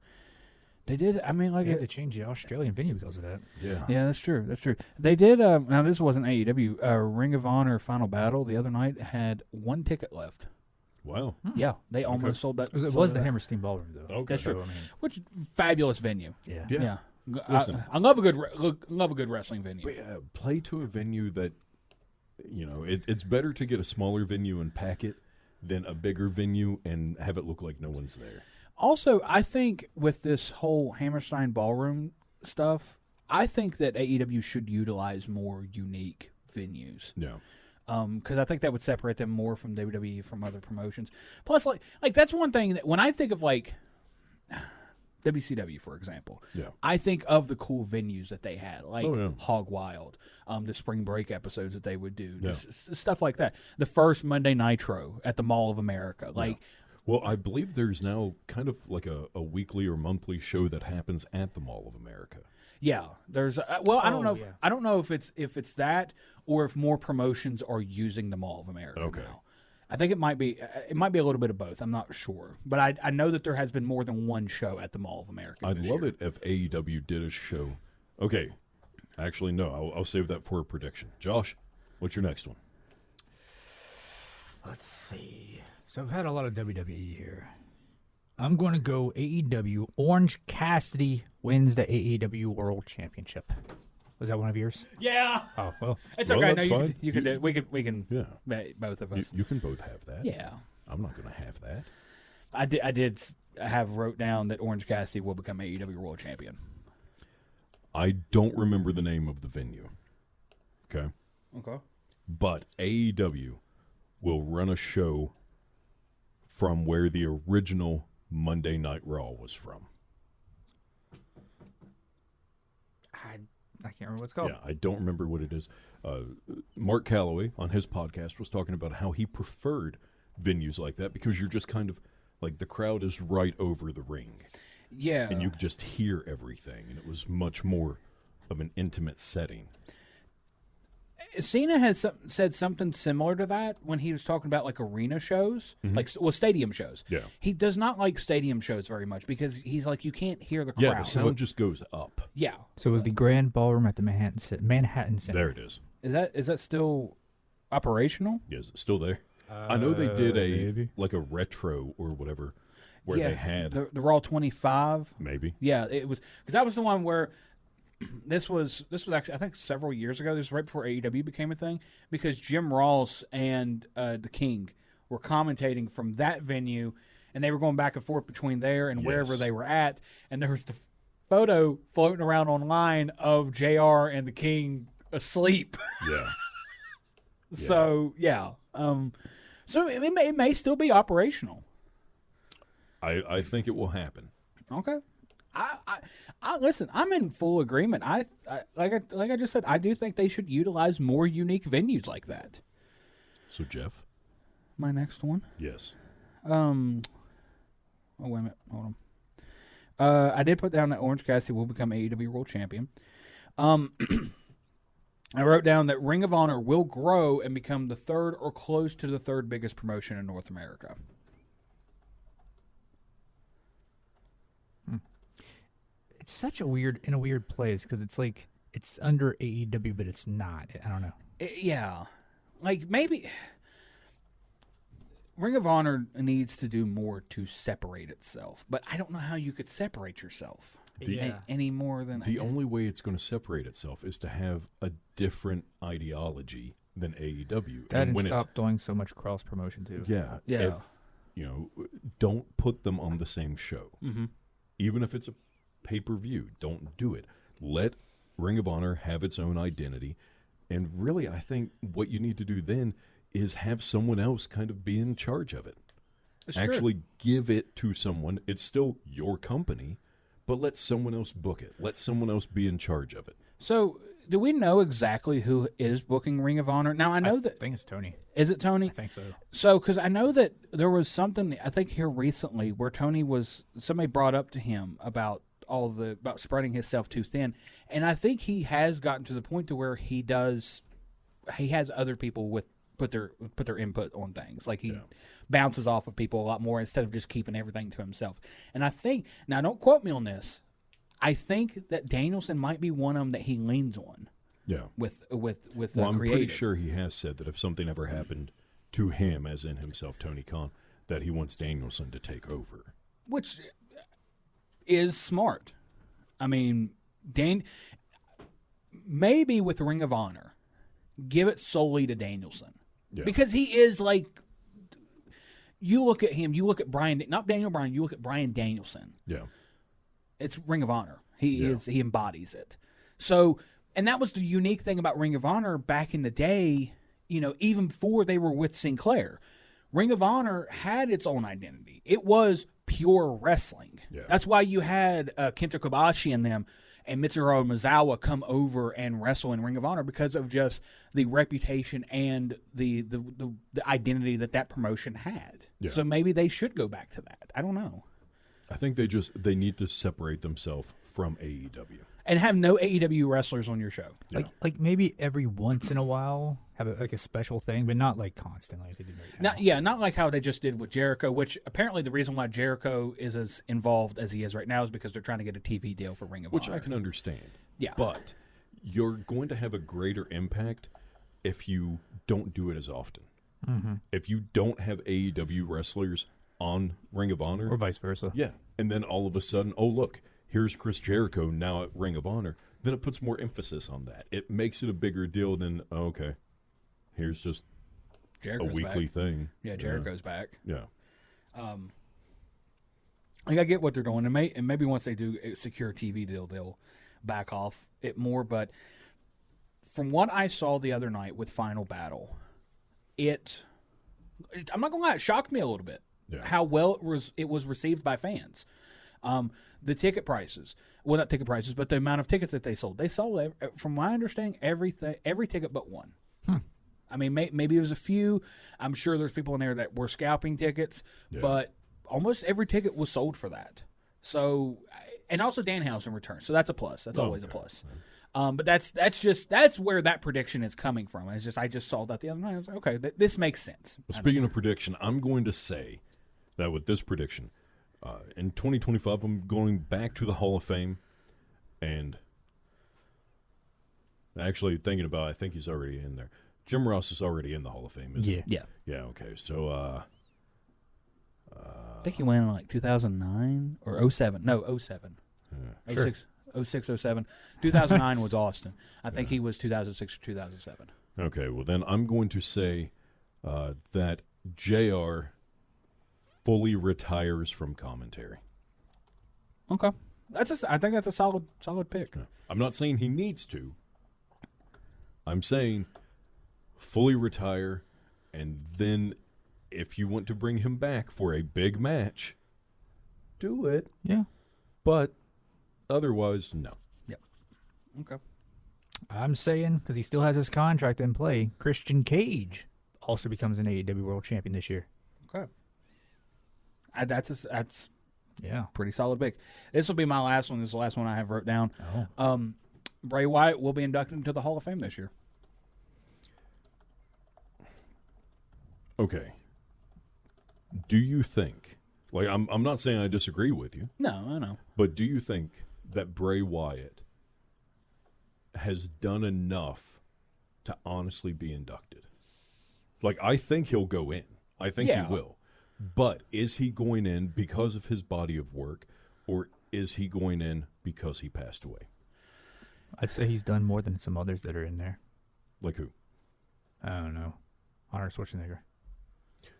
They did. I mean, like They had to change the Australian venue because of that. Yeah. Yeah, that's true. That's true. They did. Now this wasn't AEW. Ring of Honor Final Battle the other night had 1 ticket left. Wow. Yeah, they almost sold that. It sold was the that. Hammerstein Ballroom, though. Okay. That's true. So, I mean, Which fabulous venue. yeah. Yeah. Yeah. Listen. I love a good wrestling venue. But, play to a venue that, it's better to get a smaller venue and pack it than a bigger venue and have it look like no one's there. Also, I think with this whole Hammerstein Ballroom stuff, I think that AEW should utilize more unique venues. Yeah. Because I think that would separate them more from WWE from other promotions. Plus, like that's one thing that when I think of like WCW, for example, Yeah. I think of the cool venues that they had, like Oh, yeah. Hog Wild, the Spring Break episodes that they would do, Yeah. just stuff like that. The first Monday Nitro at the Mall of America, like Well, I believe there's now kind of like a weekly or monthly show that happens at the Mall of America. Yeah, there's well, I don't know. yeah. I don't know if it's that or if more promotions are using the Mall of America Okay. now. I think it might be a little bit of both. I'm not sure, but I know that there has been more than one show at the Mall of America. I'd this love year. it if AEW did a show. Okay, actually, no, I'll save that for a prediction. Josh, what's your next one? Let's see. So I've had a lot of WWE here. I'm going to go AEW. Orange Cassidy wins the AEW World Championship. Was that one of yours? Yeah, Oh, well. it's Well, okay. that's No, fine. you can do it. We can. Yeah. Both of You, us. you can both have that. Yeah, I'm not going to have that. I did have wrote down that Orange Cassidy will become AEW World Champion. I don't remember the name of the venue. Okay. Okay. But AEW will run a show from where the original Monday Night Raw was from. I can't remember what it's called. Yeah, I don't remember what it is. Mark Calloway on his podcast was talking about how he preferred venues like that because you're just kind of like the crowd is right over the ring Yeah, and you could just hear everything, and it was much more of an intimate setting. Cena has said something similar to that when he was talking about like arena shows, stadium shows. Yeah. He does not like stadium shows very much because he's like, you can't hear the crowd. Yeah, the sound just goes up. Yeah. So it was the Grand Ballroom at the Manhattan Center. There it is. Is that still operational? Yes, it's still there. I know they did maybe. like a retro or whatever where yeah, they had the Raw 25. maybe. Yeah, it was because that was the one where this was actually I think several years ago. This was right before AEW became a thing because Jim Ross and the King were commentating from that venue, and they were going back and forth between there and wherever Yes. they were at, and there was the photo floating around online of JR and the King asleep. Yeah. So yeah, so it may still be operational. I think it will happen. Okay. I listen. I'm in full agreement. I like I just said. I do think they should utilize more unique venues like that. So Jeff? My next one. Yes. Oh wait a minute. Hold on. I did put down that Orange Cassidy will become AEW World Champion. I wrote down that Ring of Honor will grow and become the third or close to the third biggest promotion in North America. It's such a weird place because it's like it's under AEW, but it's not. I don't know. Yeah, like maybe Ring of Honor needs to do more to separate itself, but I don't know how you could separate yourself any more than The only way it's going to separate itself is to have a different ideology than AEW. That and when stop doing so much cross promotion too. Yeah. Yeah. Don't put them on the same show. Mm-hmm. Even if it's a pay-per-view, don't do it. Let Ring of Honor have its own identity. And really, I think what you need to do then is have someone else kind of be in charge of it. Actually give it to someone. It's still your company, but let someone else book it. Let someone else be in charge of it. So, do we know exactly who is booking Ring of Honor? Now, I know I that. think it's Tony. Is it Tony? I think so. So, because I know that there was something, I think here recently, where somebody brought up to him about about spreading himself too thin. And I think he has gotten to the point to where he has other people put their input on things. Like he bounces off of people a lot more instead of just keeping everything to himself. And I think, now don't quote me on this, I think that Danielson might be one of them that he leans on. Yeah. With I'm creative. pretty sure he has said that if something ever happened to him, as in himself, Tony Khan, that he wants Danielson to take over. Which is smart. I mean, maybe with Ring of Honor, give it solely to Danielson. Yeah. Because he is like, you look at him, you look at not Daniel Bryan, you look at Bryan Danielson. Yeah. It's Ring of Honor. He embodies it. So, and that was the unique thing about Ring of Honor back in the day, even before they were with Sinclair. Ring of Honor had its own identity. It was pure wrestling. Yeah. That's why you had Kenta Kobashi and them. and Mitsuru Misawa come over and wrestle in Ring of Honor because of just the reputation and the identity that promotion had. Yeah. So maybe they should go back to that. I don't know. I think they need to separate themselves from AEW. And have no AEW wrestlers on your show. Yeah. Like maybe every once in a while have a special thing, but not like constantly. Like they do right now. Not like how they just did with Jericho, which apparently the reason why Jericho is as involved as he is right now is because they're trying to get a TV deal for Ring of Which Honor. I can understand. Yeah. But you're going to have a greater impact if you don't do it as often. Mm-hmm. If you don't have AEW wrestlers on Ring of Honor. Or vice versa. Yeah. And then all of a sudden, oh, look, here's Chris Jericho now at Ring of Honor. Then it puts more emphasis on that. It makes it a bigger deal than, oh, okay, here's just Jericho's a weekly back. thing. Yeah, Jericho's back. Yeah. I get what they're doing, and maybe once they do secure a TV deal, they'll back off it more. But from what I saw the other night with Final Battle, I'm not gonna lie, it shocked me a little bit how well it was received by fans. The ticket prices, well, not ticket prices, but the amount of tickets that they sold. They sold, from my understanding, every ticket but one. I mean, maybe it was a few. I'm sure there's people in there that were scalping tickets, but almost every ticket was sold for that. So, and also Danhausen returned, so that's a plus. That's always a plus. But that's where that prediction is coming from. I just saw that the other night. I was like, okay, this makes sense. Well, speaking of prediction, I'm going to say that with this prediction, in 2025, I'm going back to the Hall of Fame, and actually thinking about it, I think he's already in there. Jim Ross is already in the Hall of Fame, isn't he? Yeah. Yeah, okay. So, I think he went in like 2009 or 07. No, 07. 06, 07. 2009 was Austin. I think he was 2006 or 2007. okay, well, then I'm going to say that JR fully retires from commentary. Okay. I think that's a solid pick. I'm not saying he needs to. I'm saying fully retire, and then if you want to bring him back for a big match, do it. Yeah. But otherwise, no. Yep. Okay. I'm saying, because he still has his contract in play, Christian Cage also becomes an AEW World Champion this year. Okay. That's Yeah. pretty solid pick. This will be my last one. This is the last one I have wrote down. Oh. Bray Wyatt will be inducted into the Hall of Fame this year. Okay. Do you think, like, I'm not saying I disagree with you, No, I know. but do you think that Bray Wyatt has done enough to honestly be inducted? Like, I think he'll go in. I think Yeah. he will. But is he going in because of his body of work, or is he going in because he passed away? I'd say he's done more than some others that are in there. Like who? I don't know. Arnold Schwarzenegger.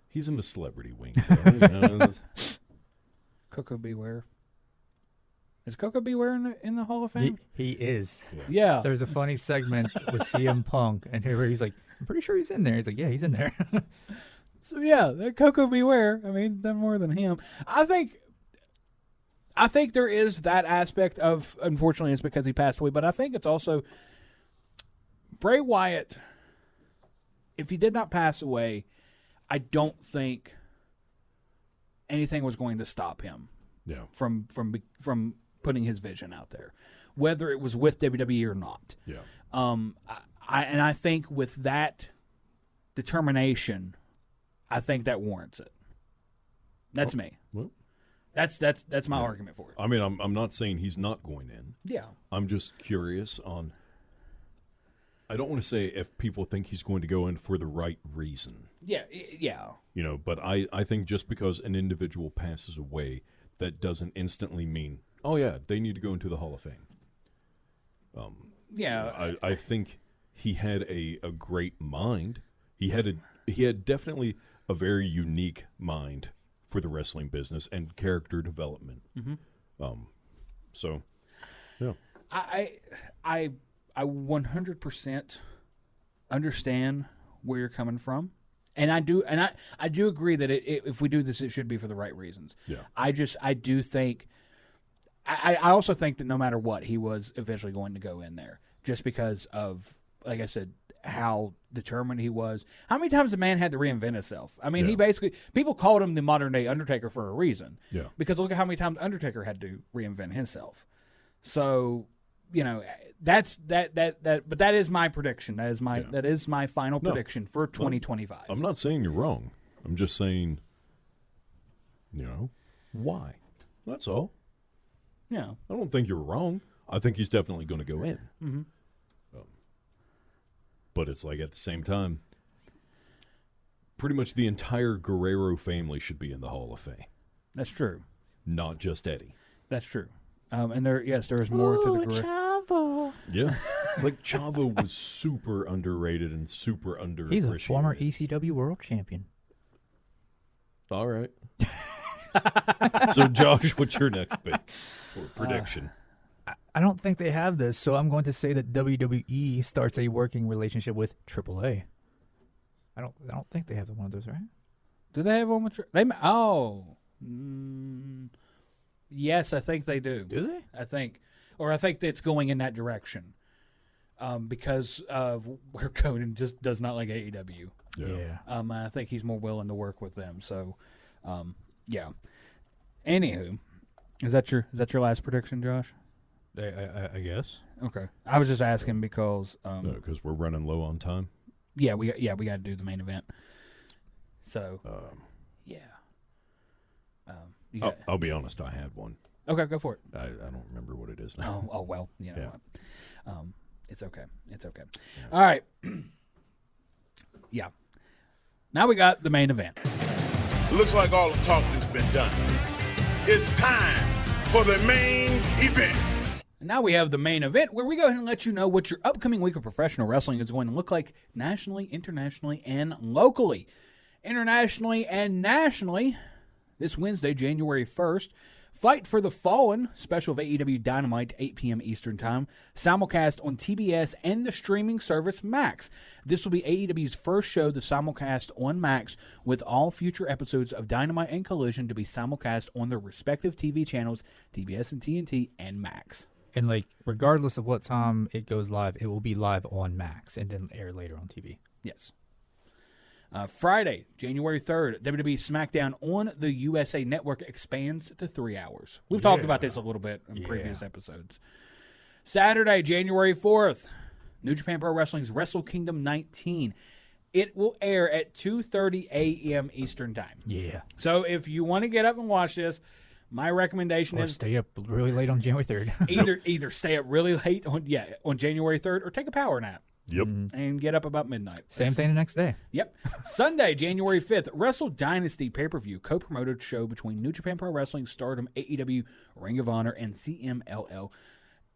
He's in the celebrity wing. Though, you know, Coco Beware. Is Coco Beware in the Hall of Fame? He is. Yeah. There's a funny segment with CM Punk, and where he's like, I'm pretty sure he's in there. He's like, yeah, he's in there. So yeah, Coco Beware. I mean, done more than him. I think there is that aspect of, unfortunately, it's because he passed away, but I think it's also Bray Wyatt. If he did not pass away, I don't think anything was going to stop him yeah. from putting his vision out there, whether it was with WWE or not. Yeah. I think with that determination, I think that warrants it. That's me. Well, That's my argument for it. I mean, I'm not saying he's not going in. Yeah. I'm just curious on. I don't want to say if people think he's going to go in for the right reason. Yeah. Yeah. You know, but I think just because an individual passes away, that doesn't instantly mean, oh yeah, they need to go into the Hall of Fame. Yeah. I think he had a great mind. He had definitely a very unique mind for the wrestling business and character development. Mm-hmm. So, yeah. I 100% understand where you're coming from, and I do agree that if we do this, it should be for the right reasons. Yeah. I do think I also think that no matter what, he was eventually going to go in there just because of, like I said, how determined he was. How many times the man had to reinvent himself? I mean, he basically, people called him the modern day Undertaker for a reason. Yeah. Because look at how many times Undertaker had to reinvent himself. So, you know, but that is my prediction. That is my final prediction for 2025. I'm not saying you're wrong. I'm just saying, you know, why? That's all. Yeah. I don't think you're wrong. I think he's definitely going to go in. Mm-hmm. But it's like at the same time, pretty much the entire Guerrero family should be in the Hall of Fame. That's true. Not just Eddie. That's true. And there is more to the Guerrero. Chavo. Yeah. Like Chavo was super underrated and super underappreciated. He's a former ECW world champion. All right. So, Josh, what's your next pick or prediction? I don't think they have this, so I'm going to say that WWE starts a working relationship with AAA. I don't think they have one of those, right? Do they have one with yes, I think they do. Do they? I think it's going in that direction. Because of where Conan just does not like AEW. Yeah. I think he's more willing to work with them. So, yeah. Anywho, is that your last prediction, Josh? I guess. Okay. I was just asking because no, because we're running low on time. Yeah, we got to do the main event. So, yeah. I'll be honest. I had one. Okay, go for it. I don't remember what it is now. Oh well, you know what? It's okay. It's okay. Yeah. All right. Yeah. Now we got the main event. Looks like all the talking has been done. It's time for the main event. Now we have the main event where we go ahead and let you know what your upcoming week of professional wrestling is going to look like nationally, internationally, and locally. Internationally and nationally, this Wednesday, January 1st, Fight for the Fallen, special of AEW Dynamite, 8 p.m. Eastern Time, simulcast on TBS and the streaming service Max. This will be AEW's first show to simulcast on Max, with all future episodes of Dynamite and Collision to be simulcast on their respective TV channels, TBS and TNT, and Max. And, like, regardless of what time it goes live, it will be live on Max and then air later on TV. Yes. Friday, January 3rd, WWE SmackDown on the USA Network expands to 3 hours. We've talked about this a little bit in previous episodes. Saturday, January 4th, New Japan Pro Wrestling's Wrestle Kingdom 19. It will air at 2:30 a.m. Eastern Time. Yeah. So if you want to get up and watch this, my recommendation is stay up really late on January 3rd. either stay up really late on January 3rd or take a power nap. Yep. And get up about midnight. Same thing the next day. Yep. Sunday, January 5th, Wrestle Dynasty pay-per-view, co-promoted show between New Japan Pro Wrestling, Stardom, AEW, Ring of Honor, and CMLL.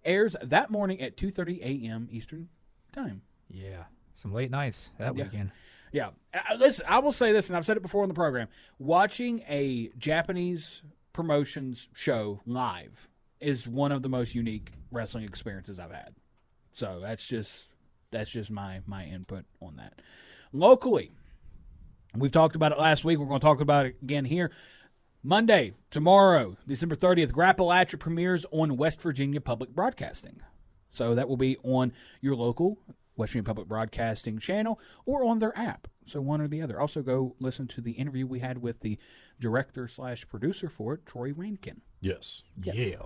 Airs that morning at 2:30 a.m. Eastern Time. Yeah. Some late nights that weekend. Yeah. Listen, I will say this, and I've said it before on the program. Watching a Japanese promotions show live is one of the most unique wrestling experiences I've had. So that's just my input on that. Locally, we've talked about it last week. We're going to talk about it again here. Monday, tomorrow, December 30th, Grappalachia premieres on West Virginia Public Broadcasting. So that will be on your local West Virginia Public Broadcasting channel or on their app. So one or the other. Also go listen to the interview we had with the director/producer for it, Troy Rankin. Yes. Yeah.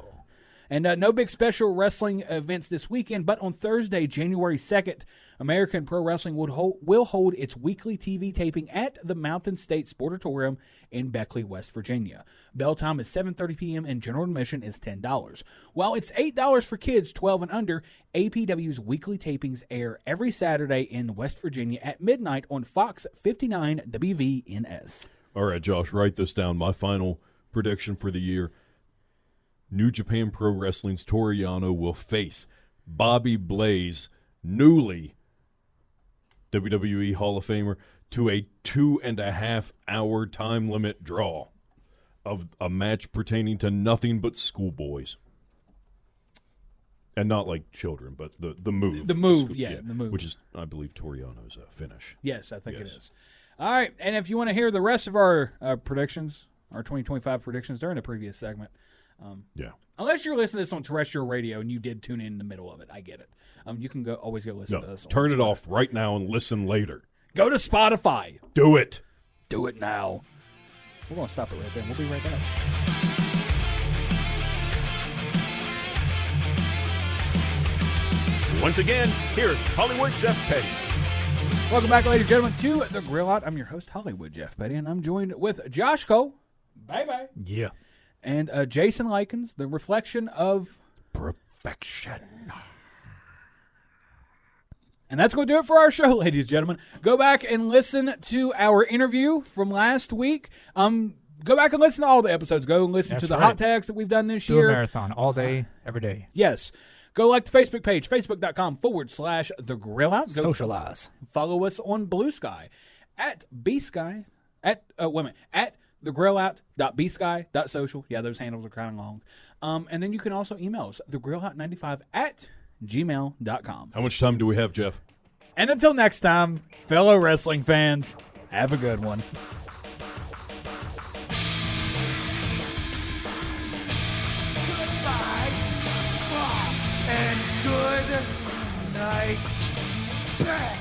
And no big special wrestling events this weekend, but on Thursday, January 2nd, American Pro Wrestling will hold its weekly TV taping at the Mountain State Sportatorium in Beckley, West Virginia. Bell time is 7:30 p.m. and general admission is $10. While it's $8 for kids 12 and under, APW's weekly tapings air every Saturday in West Virginia at midnight on Fox 59 WVNS. All right, Josh, write this down. My final prediction for the year. New Japan Pro Wrestling's Toru Yano will face Bobby Blaze, newly WWE Hall of Famer, to a 2.5-hour time limit draw of a match pertaining to nothing but schoolboys. And not like children, but the move. The move, the move. Which is, I believe, Toru Yano's finish. Yes, I think it is. All right, and if you want to hear the rest of our predictions, our 2025 predictions during the previous segment, Unless you're listening to this on terrestrial radio and you did tune in the middle of it. I get it. You can always go listen to us. Turn it off right now and listen later. Go to Spotify. Do it. Do it now. We're going to stop it right there. We'll be right back. Once again, here's Hollywood Jeff Petty. Welcome back, ladies and gentlemen, to The Grill Out. I'm your host, Hollywood Jeff Petty, and I'm joined with Josh Cole. Bye-bye. Yeah. And Jason Lykens, the reflection of Perfection. And that's going to do it for our show, ladies and gentlemen. Go back and listen to our interview from last week. Go back and listen to all the episodes. Go and listen to the hot tags that we've done this year. Do a marathon all day, every day. Yes. Go like the Facebook page, facebook.com/The Grill Out. Go Socialize. Follow us on Blue Sky at BSky, at thegrillout.bsky.social. Yeah, those handles are kind of long. And then you can also email us, thegrillout95@gmail.com. How much time do we have, Jeff? And until next time, fellow wrestling fans, have a good one. Goodbye. And good night. Back.